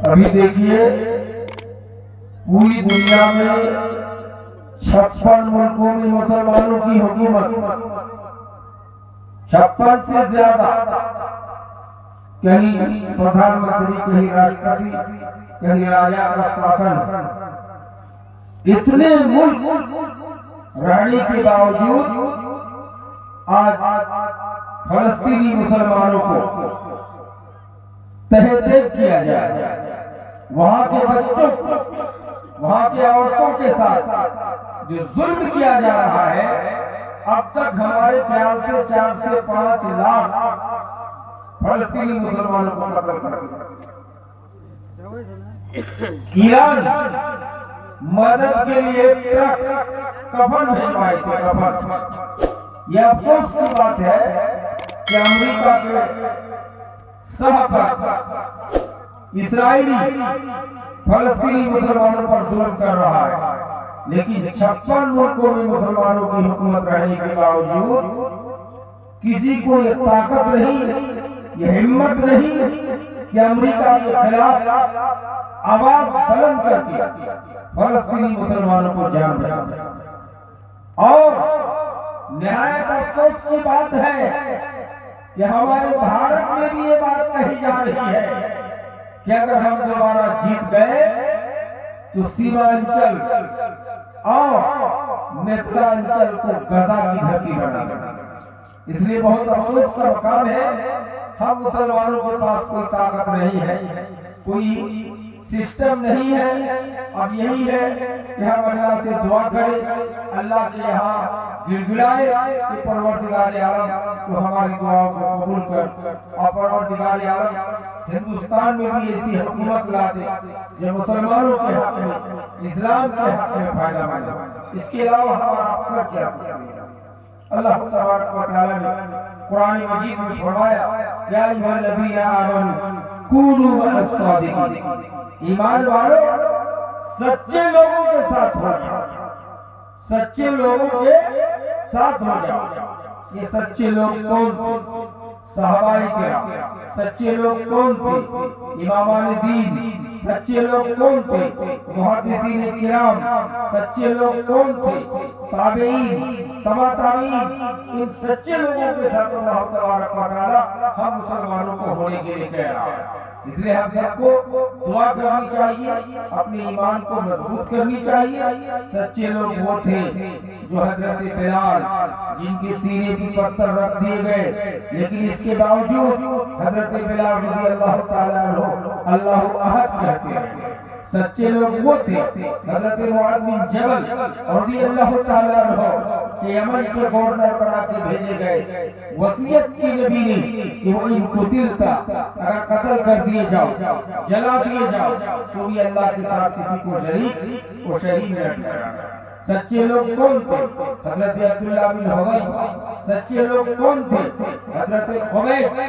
ابھی دیکھیے پوری دنیا میں 56 ملکوں میں مسلمانوں کی حکومت، 56 سے زیادہ، کہیں پردھان منتری، کہیں راشٹرپتی، کہیں راجا کا شاسن، اتنے ملک رہنے کے باوجود آج فلسطینی مسلمانوں کو تحقیق کیا جائے، وہاں کے بچوں کو، وہاں کے عورتوں کے ساتھ جو ظلم کیا جا رہا ہے، اب تک ہمارے خیال سے 4 سے 5 لاکھ فلسطینی مسلمانوں کو قتل کر دیا۔ ایران مدد کے لیے ٹرک کفن بھیجوائے تھے، کفن۔ یہ افسوس کی بات ہے کہ امریکہ کے صحافت اسرائیلی فلسطینی مسلمانوں پر ظلم کر رہا ہے، لیکن 56 ملکوں میں مسلمانوں کی حکومت رہنے کے باوجود کسی کو یہ طاقت نہیں، یہ ہمت نہیں کہ امریکہ کے خلاف آواز بلند کر کے فلسطینی مسلمانوں کو جان بچا سکے۔ اور نہایت افسوس کی بات ہے کہ ہمارے بھارت میں بھی یہ بات کہی جا رہی ہے کہ اگر ہم دوبارہ جیت گئے تو سیمانچل اور متھلانچل کو غزہ کی دھرتی بنا دیں۔ اس لیے بہت افسوس کا مقام ہے، ہم مسلمانوں کے پاس کوئی طاقت نہیں ہے، کوئی سسٹم نہیں ہے۔ اب یہی ہے کہ ہم اللہ سے دعا کریں، اللہ کے یہاں گڑگڑائے کہ پروردگار عالم تو ہماری دعاؤں کو قبول کر، اور پروردگار عالم ہندوستان میں بھی ایسی حکومت لا دے جو مسلمانوں کے حق میں، اسلام کے حق میں فائدہ مند ہو۔ اس کے علاوہ ہمارا اپنا کیا سکتے ہیں؟ اللہ تبارک و تعالیٰ نے قرآن مجید میں فرمایا، یا ایھا الذین آمنوا کونوا مع الصادقین، ایمان والو سچے لوگوں کے ساتھ ہو جاؤ، سچے لوگوں کے ساتھ ہو جاؤ۔ یہ سچے لوگ کون تھے؟ صحابہ کرام۔ سچے لوگ کون تھے؟ امامان دین۔ سچے لوگ کون تھے؟ محدثین کرام۔ سچے لوگ کون تھے؟ تابعین، تبع تابعین۔ ان سچے لوگوں کے ساتھ اللہ تبارک و تعالی ہم مسلمانوں کو ہونے کے لیے کہہ رہا ہے۔ اس لیے ہم سب کو دعا کرنی چاہیے، اپنے ایمان کو مضبوط کرنی چاہیے۔ سچے لوگ وہ تھے جو حضرت بلال، جن کے سینے پر پتھر رکھ دیے گئے، لیکن اس کے باوجود حضرت بلال رضی اللہ تعالیٰ عنہ اللہ احد کہتے ہیں۔ سچے لوگ وہ تھے حضرت معاذ بن جبل رضی اللہ تعالیٰ عنہ کہ یمن کے گورنر بنا کے بھیجے گئے، وصیت کی نبی نے کہ وہ ان قتلتا، اگر قتل کر دیے جاؤ، جلا دیے جاؤ، تو بھی اللہ کے ساتھ کسی کو شریک و شہید نہ ٹھہرانا۔ سچے لوگ کون تھے؟ حضرت عبداللہ بن حذیفہ۔ سچے لوگ کون تھے؟ حضرت خبیب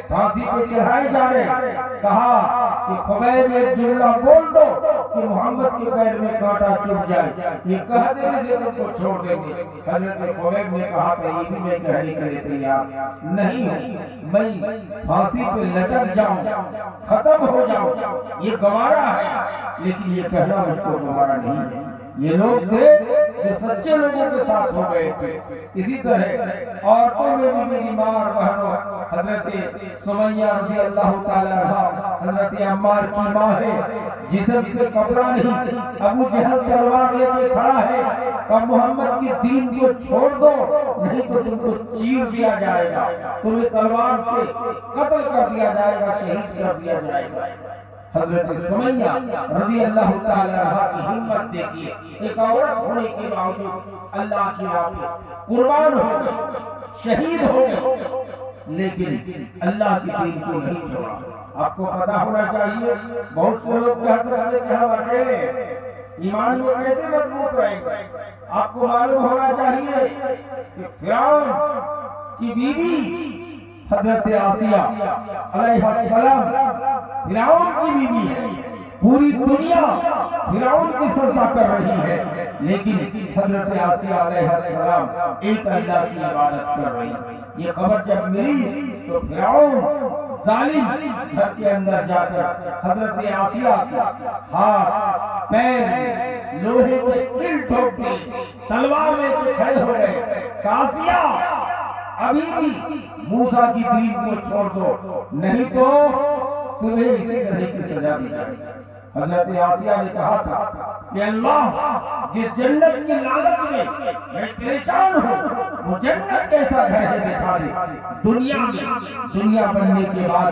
پھانسی پہ چڑھائے جا رہے، کہا کہ خبیب ایک جملہ بول دو کہ محمد کے پیر میں کانٹا چبھ جائے، یہ کہہ دینے سے تم کو چھوڑ دیں گے۔ حضرت خبیب نے کہا تھا یہ بھی میں کہنے کے لیے تیار نہیں ہوں، میں پھانسی پہ لٹک جاؤں، ختم ہو جاؤں، یہ گوارا ہے، لیکن یہ کہنا مجھ کو گوارا نہیں ہے۔ یہ لوگ تھے جو سچے لوگوں کے ساتھ ہو گئے تھے۔ اسی طرح عورتوں میں بھی میری ماں اور بہنوں، حضرت سمیہ رضی اللہ تعالیٰ عنہ حضرت عمار کی ماں ہے، جسم پہ کپڑا نہیں، ابو جہل تلوار لے کے کھڑا ہے، کہ محمد کی دین کو چھوڑ دو نہیں تو تم کو چیر دیا جائے گا، تمہیں تلوار سے قتل کر دیا جائے گا، شہید کر دیا جائے گا۔ حضرت سمیہ رضی اللہ تعالیٰ عنہ کی ہمت دیکھیے، ایک عورت ہونے کے باوجود اللہ کی راہ میں قربان ہو گئی، شہید ہو گئی، لیکن اللہ کی دین کو نہیں چھوڑا۔ آپ کو پتا ہونا چاہیے، بہت سے لوگ کہتے ہیں کہ ہم اکیلے ایمان میں کیسے مضبوط رہیں گے۔ آپ کو معلوم ہونا چاہیے کہ فرعون کی بیوی حضرت آسیہ علیہ السلام فرعون کی بیوی ہے، پوری دنیا فرعون کی سجدہ کر رہی ہے، لیکن حضرت آسیہ علیہ السلام ایک اللہ کی عبادت کر رہی ہے۔ یہ خبر جب ملی تو فرعون ظالم گھر کے اندر جا کر حضرت آسیہ ہاتھ پیر لوہے کے کل ٹھوک دی، تلوار لے کے کھڑے ہو گئے کہ آسیہ ابھی بھی موسیٰ کی دین کو چھوڑ دو، نہیں تو تمہیں اسی طرح کی سزا دی جائے گی۔ حضرت آسیہ نے کہا تھا کہ اللہ جس جنت کی لالچ میں میں پریشان ہوں وہ جنت کیسا گھر ہے دکھا دے۔ دنیا بننے کے بعد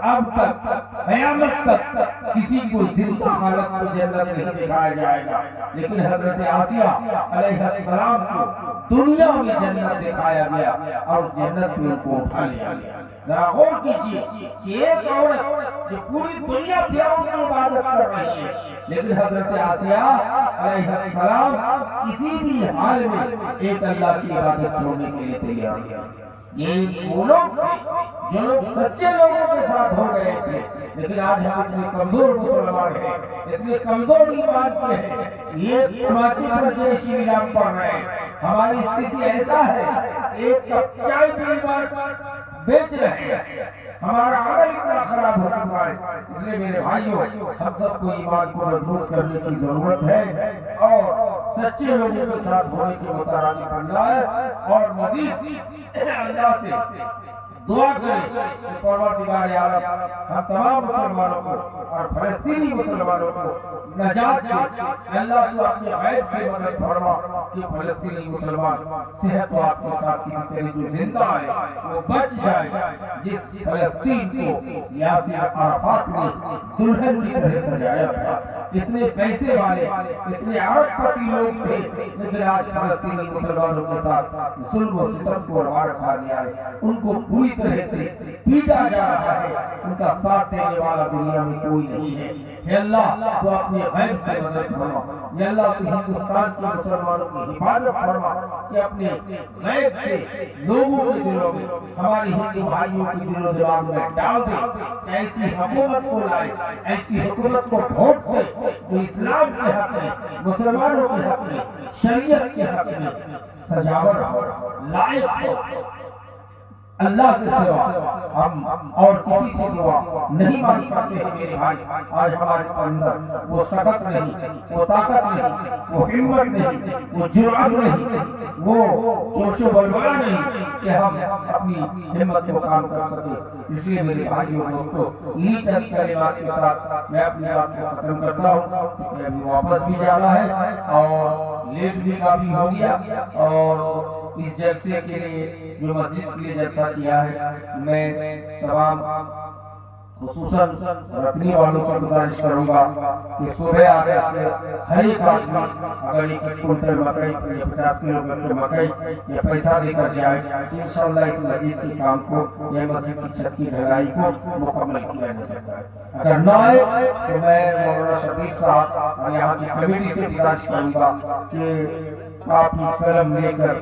اب تک قیامت تک کسی کو زندہ حالت میں جنت نہیں دکھایا جائے گا، لیکن حضرت آسیہ علیہ السلام کو دنیا میں جنت دکھایا گیا اور جنت میں ان کو اٹھا لیا گیا۔ ذرا غور کیجیے کہ ایک عورت جو پوری دنیا فرعون کی عبادت کر رہی ہے، لیکن حضرت آسیہ علیہ السلام کسی بھی حال میں ایک اللہ کی عبادت چھوڑنے کے لیے تیار ہیں۔ یہ وہ لوگ جو لوگ سچے لوگوں کے ساتھ ہو گئے تھے، لیکن آج ہم اتنے کمزور مسلمان ہیں، اتنے کمزور ایمان کے ہیں، یہ تماچے پر جے شری رام پڑھ رہے ہیں۔ ہماری استھتی ایسا ہے ایک کپ چائے پہ ایمان بیچ رہے ہیں، ہمارا عمل اتنا خراب ہو چکا ہے۔ اس لیے میرے بھائیوں، ہم سب کو ایمان کو مضبوط کرنے کی ضرورت ہے اور سچے لوگوں کے ساتھ ہونے کی مترادف بننا ہے، اور مزید اللہ سے دعا کریں کہ پروردگار عالم ہم تمام مسلمانوں کو اور فلسطینی مسلمانوں کو نجات دے۔ اللہ تو اپنے غیب سے مدد فرما کہ فلسطینی مسلمان صحت و عافیت کے ساتھ کسی طرح جو زندہ ہے وہ بچ جائے، جس فلسطین کو یاسر عرفات نے دلہن کی طرح سجایا تھا۔ اتنے پیسے والے، اتنے ارب پتی لوگ تھے، لیکن آج فلسطینی مسلمانوں کے ساتھ ظلم و ستم کو روا رکھا گیا ہے، ان کو پوری طرح سے پیٹا جا رہا ہے، ان کا ساتھ دینے والا دنیا میں کوئی نہیں ہے۔ اے اللہ تو اپنے غیب سے مدد فرما، یا اللہ تو ہندوستان کے مسلمانوں کی حفاظت فرما کہ اپنے غیب سے لوگوں کے دلوں میں، ہماری ہندو بھائیوں کی دل و دماغ میں ڈال دے، ایسی حکومت کو لائے، ایسی حکومت کو ووٹ دے جو اسلام کے حق میں، مسلمانوں کے حق میں، شریعت کے حق میں سجاور ہو، لائق ہو۔ اللہ کے سوا ہم اور کسی سے دعا نہیں مانگ سکتے ہیں میرے بھائی۔ آج ہمارے اندر وہ سخت نہیں، وہ طاقت نہیں، وہ ہمت نہیں، وہ جرأت نہیں، وہ جوش و بلوا نہیں کہ ہم اپنی ہمت کو کام کر سکیں۔ اس لیے میرے بھائیوں دوستو، انہی چند کلمات کے ساتھ میں اپنی بات کو ختم کرتا ہوں، کیونکہ ابھی واپس بھی جانا ہے اور لیٹ بھی کافی ہو گیا، اور اس جلسے کے لیے جو مسجد کے لیے جلسہ کیا ہے، میں تمام خصوصاً رتنی والوں سے گزارش کروں گا کہ صبح آگے ہر ایک آدمی اگر ایک کنٹل مکئی یا 50 کلو گھنٹے مکئی یا پیسہ دے کر جائے تو انشاءاللہ اس مسجد کے کام کو یا مسجد کی چھت کی ڈھلائی کو مکمل کیا جا سکتا ہے۔ اگر نہ آئے تو میں مولانا شبیر صاحب اور یہاں کی کمیٹی سے گزارش کروں گا کہ کاپی قلم لے کر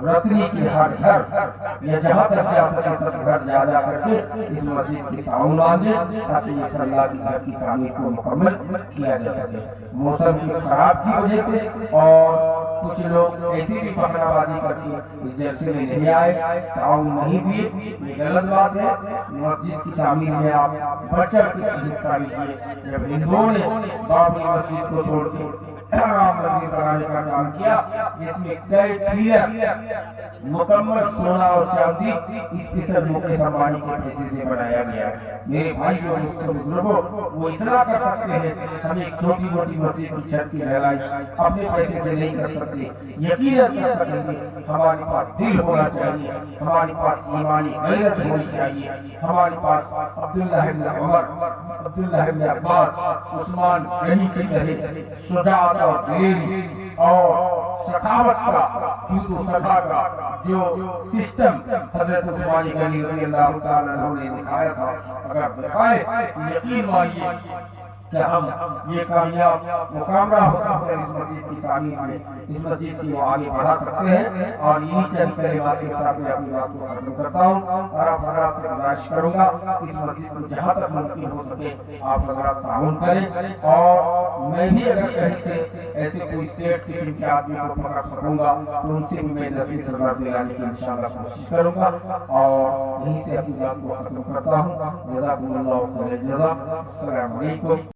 رتنی کے ہر گھر یا جہاں تک جا سکے سب گھر جا کر کے اس مسجد کی تعاون مانگے تاکہ اس اللہ کے گھر کی تعمیر کو مکمل کیا جا سکے۔ موسم کی خراب کی وجہ سے اور کچھ لوگ ایسی بھی بہانہ بازی کر کے اس جلسے میں نہیں آئے، تعاون نہیں دیے، یہ غلط بات ہے۔ مسجد کی تعمیر میں آپ بڑھ چڑھ کے حصہ لیجیے۔ جب ہندوؤں نے بابری مسجد کو توڑ کے رام مندر بنانے کا کام کیا، جس میں کئی پلیئر مکمل سونا اور چاندی اس پیسر مکیش امبانی کے پیسے سے بنایا گیا ہے۔ میرے بھائیوں اور اس کے بزرگوں، وہ اتنا کر سکتے ہیں، ہم ایک چھوٹی موٹی مسجد کی چھت کی ڈھلائی اپنے پیسے سے نہیں کر سکتے، یقیناً کر سکیں گے۔ ہمارے پاس دل ہونا چاہیے، ہمارے پاس ایمانی غیرت ہونی چاہیے، ہمارے پاس عبداللہ ابن عمر، عبداللہ ابن عباس، عثمان غنی کی طرح شجاعت اور دلیری اور سخاوت کا، جود و سخا کا جو سسٹم حضرت عثمان غنی رضی اللہ تعالیٰ عنہ نے دکھایا تھا، اگر دکھائے تو یقین مانیے کہ ہم یہ کامیاب مقامرہ ہو سکتے ہیں اس مسجد کی تعمیر میں، اس مسجد کی وہ آگے بڑھا سکتے ہیں۔ اور یہ چند کلمات کے ساتھ میں اپنی بات کو ختم کرتا ہوں اور آپ حضرات سے گزارش کروں گا اس مسجد کو جہاں تک ممکن ہو سکے آپ حضرات تعاون کریں، اور میں بھی اگر کہیں سے ایسے کوئی سیٹ قسم کے آدمی کو پکڑ سکوں گا تو ان سے بھی میں 10-20 ہزار دلانے کی انشاءاللہ کوشش کروں گا، اور یہیں سے اپنی بات کو ختم کرتا ہوں۔ جزاکم اللہ خیر الجزا۔ السلام علیکم۔